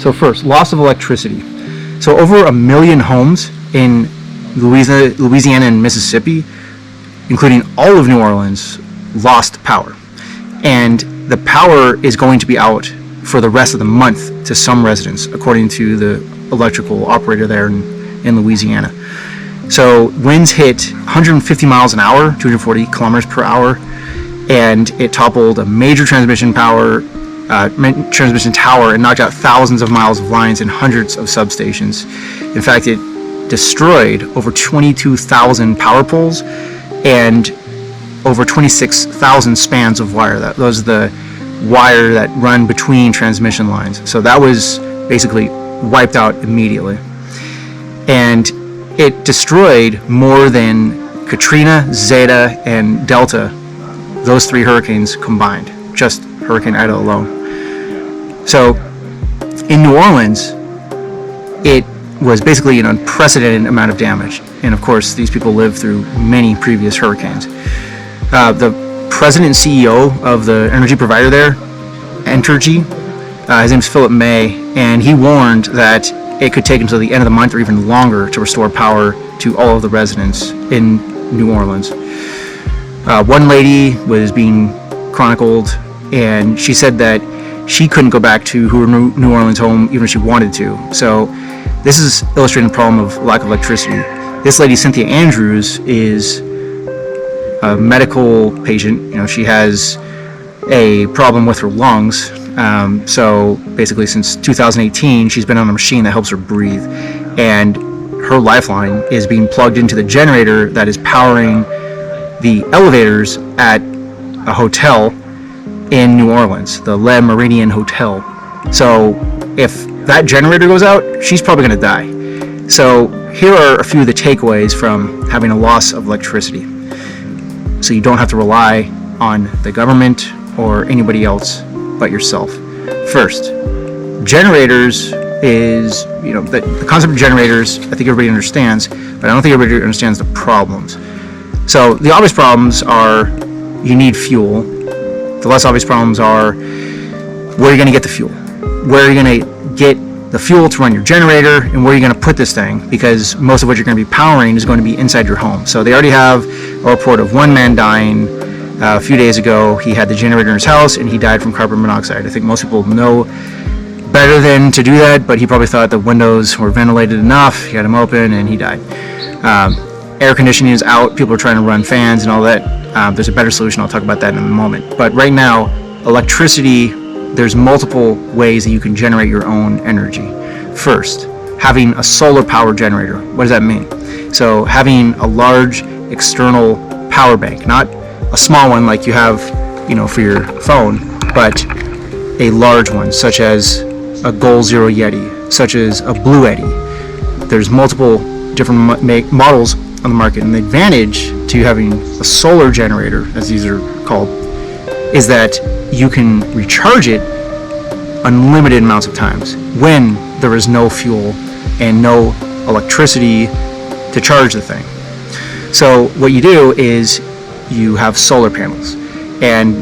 So first, loss of electricity. So over 1 million homes in Louisiana and Mississippi, including all of New Orleans, lost power. And the power is going to be out for the rest of the month to some residents, according to the electrical operator there in Louisiana. So winds hit 150 miles an hour, 240 kilometers per hour, and it toppled a major transmission tower and knocked out thousands of miles of lines and hundreds of substations. In fact, it destroyed over 22,000 power poles and over 26,000 spans of wire. Those are the wire that run between transmission lines. So that was basically wiped out immediately. And it destroyed more than Katrina, Zeta, and Delta, those 3 hurricanes combined, just Hurricane Ida alone. So in New Orleans, it was basically an unprecedented amount of damage. And of course, these people lived through many previous hurricanes. The president and CEO of the energy provider there, Entergy, his name is Philip May, and he warned that it could take until the end of the month or even longer to restore power to all of the residents in New Orleans. One lady was being chronicled, and she said that she couldn't go back to her New Orleans home even if she wanted to. So this is illustrating the problem of lack of electricity. This lady, Cynthia Andrews, is a medical patient. She has a problem with her lungs. So basically since 2018, she's been on a machine that helps her breathe. And her lifeline is being plugged into the generator that is powering the elevators at a hotel in New Orleans, the Le Méridien Hotel. So if that generator goes out, she's probably going to die. So here are a few of the takeaways from having a loss of electricity, so you don't have to rely on the government or anybody else but yourself. First, generators is, the concept of generators, I think everybody understands, but I don't think everybody understands the problems. So the obvious problems are you need fuel. The less obvious problems are where are you going to get the fuel? Where are you going to get the fuel to run your generator, and where are you going to put this thing? Because most of what you're going to be powering is going to be inside your home. So they already have a report of one man dying a few days ago. He had the generator in his house and he died from carbon monoxide. I think most people know better than to do that, but he probably thought the windows were ventilated enough. He had them open and he died. Air conditioning is out. People are trying to run fans and all that. There's a better solution. I'll talk about that in a moment. But right now, electricity, there's multiple ways that you can generate your own energy. First, having a solar power generator. What does that mean? So having a large external power bank, not a small one like you have, for your phone, but a large one, such as a Goal Zero Yeti, such as a Blue Yeti. There's multiple different models on the market, and the advantage to having a solar generator, as these are called, is that you can recharge it unlimited amounts of times when there is no fuel and no electricity to charge the thing. So what you do is you have solar panels, and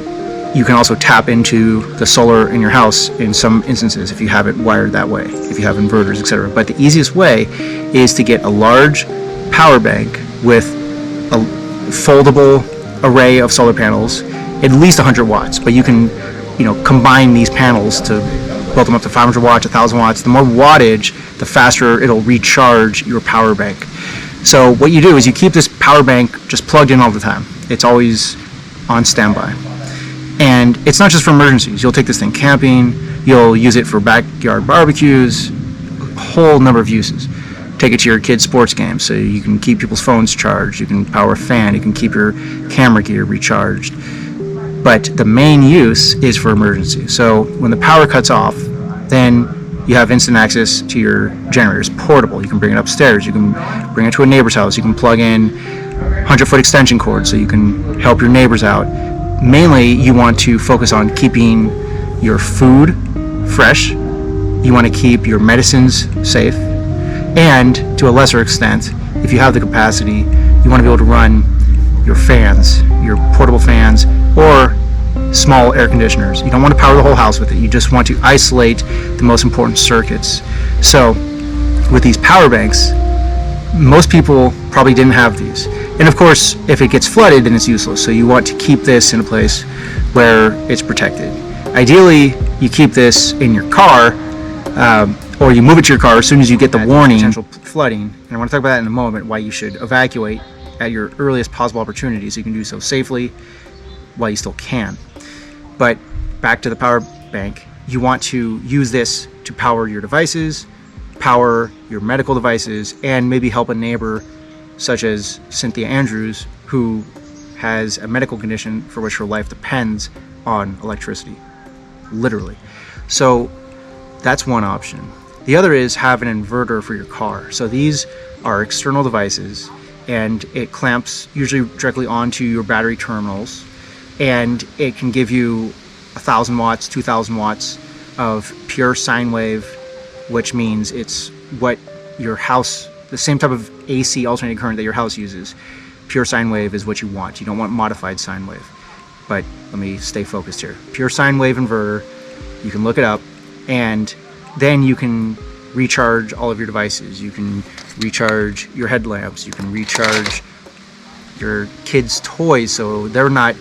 you can also tap into the solar in your house in some instances if you have it wired that way, if you have inverters, etc. But the easiest way is to get a large power bank with a foldable array of solar panels, at least 100 watts, but you can combine these panels to build them up to 500 watts, 1,000 watts. The more wattage, the faster it'll recharge your power bank. So what you do is you keep this power bank just plugged in all the time. It's always on standby. And it's not just for emergencies. You'll take this thing camping, you'll use it for backyard barbecues, a whole number of uses. Take it to your kids' sports games so you can keep people's phones charged, you can power a fan, you can keep your camera gear recharged. But the main use is for emergency. So when the power cuts off, then you have instant access to your generator. It's portable. You can bring it upstairs. You can bring it to a neighbor's house. You can plug in 100-foot extension cord so you can help your neighbors out. Mainly, you want to focus on keeping your food fresh. You want to keep your medicines safe. And to a lesser extent, if you have the capacity, you want to be able to run your fans, your portable fans, or small air conditioners. You don't want to power the whole house with it. You just want to isolate the most important circuits. So with these power banks, most people probably didn't have these. And of course, if it gets flooded, then it's useless. So you want to keep this in a place where it's protected. Ideally, you keep this in your car, or you move it to your car as soon as you get the warning potential flooding. And I want to talk about that in a moment, why you should evacuate at your earliest possible opportunity so you can do so safely while you still can. But back to the power bank, you want to use this to power your devices, power your medical devices, and maybe help a neighbor such as Cynthia Andrews, who has a medical condition for which her life depends on electricity, literally. So that's one option. The other is have an inverter for your car. So these are external devices, and it clamps usually directly onto your battery terminals, and it can give you 1,000 watts, 2,000 watts of pure sine wave, which means it's what your house, the same type of AC alternating current that your house uses. Pure sine wave is what you want. You don't want modified sine wave. But let me stay focused here. Pure sine wave inverter, you can look it up, and then you can recharge all of your devices. You can recharge your headlamps. You can recharge your kids' toys so they're not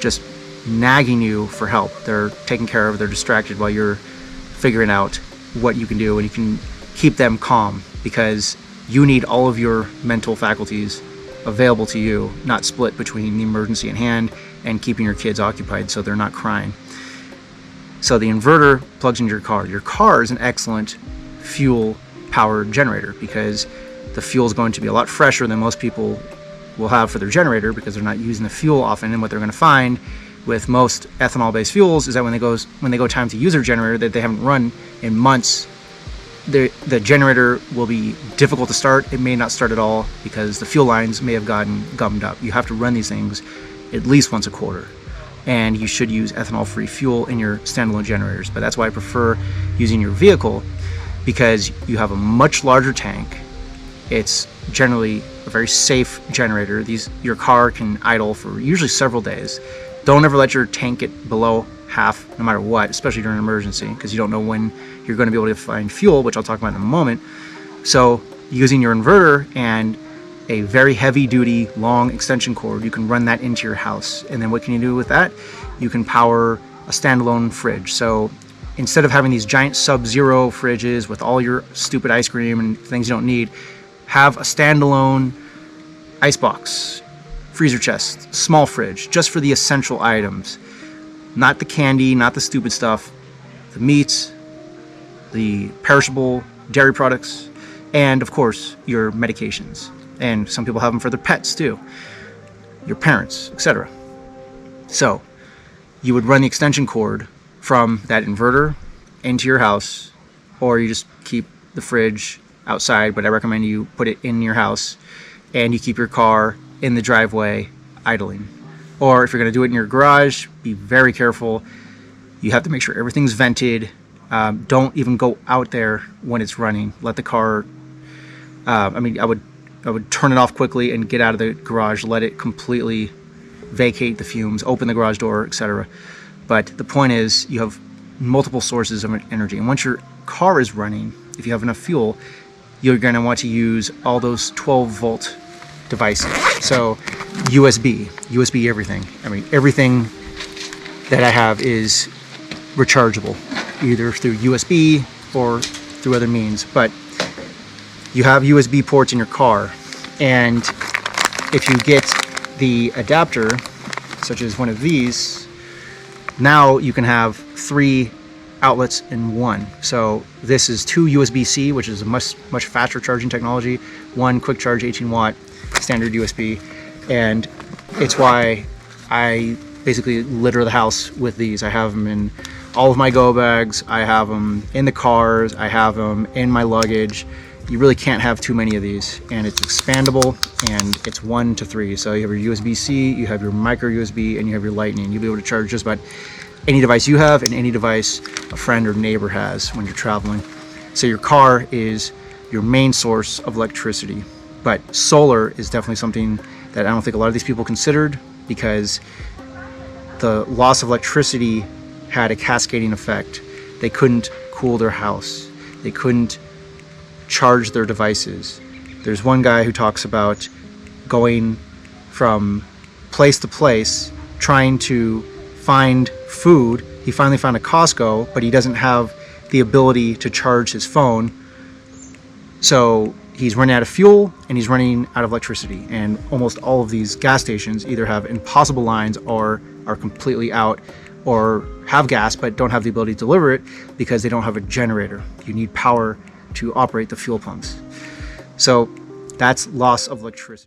just nagging you for help. They're taken care of, they're distracted while you're figuring out what you can do, and you can keep them calm, because you need all of your mental faculties available to you, not split between the emergency at hand and keeping your kids occupied so they're not crying. So the inverter plugs into your car. Your car is an excellent fuel powered generator, because the fuel is going to be a lot fresher than most people will have for their generator, because they're not using the fuel often. And what they're going to find with most ethanol based fuels is that when they go time to use their generator that they haven't run in months, the generator will be difficult to start. It may not start at all because the fuel lines may have gotten gummed up. You have to run these things at least once a quarter, and you should use ethanol-free fuel in your standalone generators. But that's why I prefer using your vehicle, because you have a much larger tank. It's generally a very safe generator. Your car can idle for usually several days. Don't ever let your tank get below half, no matter what, especially during an emergency, because you don't know when you're going to be able to find fuel, which I'll talk about in a moment. So using your inverter and a very heavy duty long extension cord, you can run that into your house. And then what can you do with that? You can power a standalone fridge. So instead of having these giant sub-zero fridges with all your stupid ice cream and things you don't need, have a standalone icebox, freezer chest, small fridge, just for the essential items. Not the candy, not the stupid stuff, the meats, the perishable dairy products, and of course your medications. And some people have them for their pets too, your parents, etc. So you would run the extension cord from that inverter into your house, or you just keep the fridge outside, but I recommend you put it in your house, and you keep your car in the driveway idling. Or if you're going to do it in your garage, be very careful. You have to make sure everything's vented. Don't even go out there when it's running. Let the car, I would turn it off quickly and get out of the garage, let it completely vacate the fumes, open the garage door, etc. But the point is, you have multiple sources of energy. And once your car is running, if you have enough fuel, you're going to want to use all those 12-volt devices. So USB everything. Everything that I have is rechargeable, either through USB or through other means. But you have USB ports in your car, and if you get the adapter, such as one of these, now you can have 3 outlets in one. So this is 2 USB-C, which is a much faster charging technology, 1 quick charge 18 watt standard USB, and it's why I basically litter the house with these. I have them in all of my go bags, I have them in the cars, I have them in my luggage. You really can't have too many of these, and it's expandable, and it's 1 to 3. So you have your USB-C, you have your micro USB, and you have your lightning. You'll be able to charge just about any device you have and any device a friend or neighbor has when you're traveling. So your car is your main source of electricity. But solar is definitely something that I don't think a lot of these people considered, because the loss of electricity had a cascading effect. They couldn't cool their house. They couldn't charge their devices. There's one guy who talks about going from place to place trying to find food. He finally found a Costco, but he doesn't have the ability to charge his phone. So he's running out of fuel and he's running out of electricity. And almost all of these gas stations either have impossible lines or are completely out, or have gas but don't have the ability to deliver it because they don't have a generator. You need power to operate the fuel pumps. So that's loss of electricity.